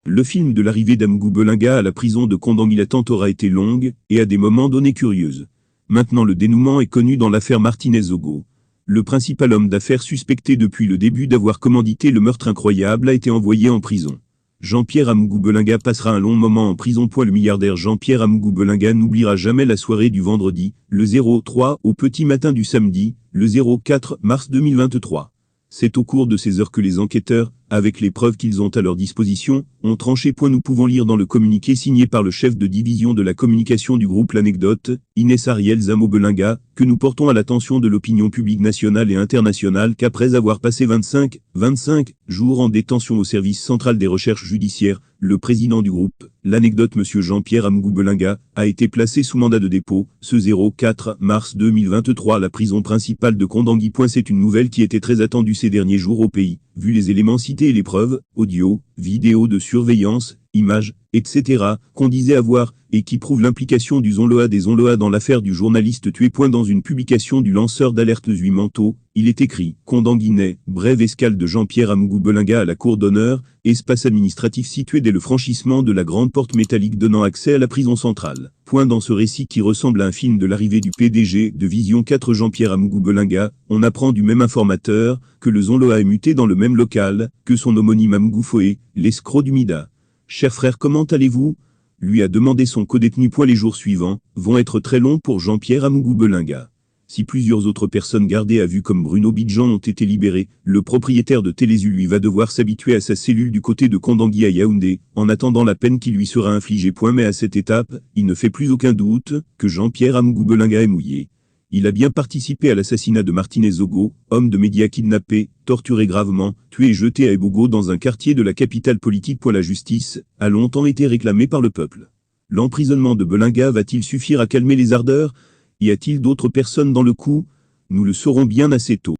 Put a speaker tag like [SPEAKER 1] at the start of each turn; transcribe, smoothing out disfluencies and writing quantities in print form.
[SPEAKER 1] Le film de l'arrivée d'Amgou Belinga à la prison de Kondangi l'attente aura été longue, et à des moments donnés curieuse. Maintenant le dénouement est connu dans l'affaire Martinez-Zogo. Le principal homme d'affaires suspecté depuis le début d'avoir commandité le meurtre incroyable a été envoyé en prison. Jean-Pierre Amgou Belinga passera un long moment en prison. Le milliardaire Jean-Pierre Amgou Belinga n'oubliera jamais la soirée du vendredi, le 03, au petit matin du samedi, le 04 mars 2023. C'est au cours de ces heures que les enquêteurs, avec les preuves qu'ils ont à leur disposition, ont tranché. Nous pouvons lire dans le communiqué signé par le chef de division de la communication du groupe L'Anecdote, Inès Ariel Zamo Belinga, que nous portons à l'attention de l'opinion publique nationale et internationale qu'après avoir passé 25 jours en détention au service central des recherches judiciaires, le président du groupe, L'Anecdote M. Jean-Pierre Amgou Belinga, a été placé sous mandat de dépôt, ce 04 mars 2023 à la prison principale de Kondangi. C'est une nouvelle qui était très attendue ces derniers jours au pays, vu les éléments cités et les preuves, audio, vidéo de surveillance, images, etc., qu'on disait avoir, et qui prouvent l'implication du Zonloa des Zonloa dans l'affaire du journaliste tué. Dans une publication du lanceur d'alerte Zui Manteau, il est écrit « Kondanguinais, brève escale de Jean-Pierre Amgou Belinga à la cour d'honneur, espace administratif situé dès le franchissement de la grande porte métallique donnant accès à la prison centrale. » Dans ce récit qui ressemble à un film de l'arrivée du PDG de Vision 4 Jean-Pierre Amgou Belinga, on apprend du même informateur que le Zonloa est muté dans le même local que son homonyme Amgou Foé, l'escroc du Mida. « Cher frère, comment allez-vous » lui a demandé son codétenu. Les jours suivants vont être très longs pour Jean-Pierre Amgou Belinga. Si plusieurs autres personnes gardées à vue comme Bruno Bidjan ont été libérées, le propriétaire de Télésu lui va devoir s'habituer à sa cellule du côté de Kondangi à Yaoundé, en attendant la peine qui lui sera infligée. Mais à cette étape, il ne fait plus aucun doute que Jean-Pierre Amgou Belinga est mouillé. Il a bien participé à l'assassinat de Martinez-Zogo, homme de médias kidnappé, torturé gravement, tué et jeté à Ebogo dans un quartier de la capitale politique. La justice a longtemps été réclamée par le peuple. L'emprisonnement de Belinga va-t-il suffire à calmer les ardeurs ? Y a-t-il d'autres personnes dans le coup ? Nous le saurons bien assez tôt.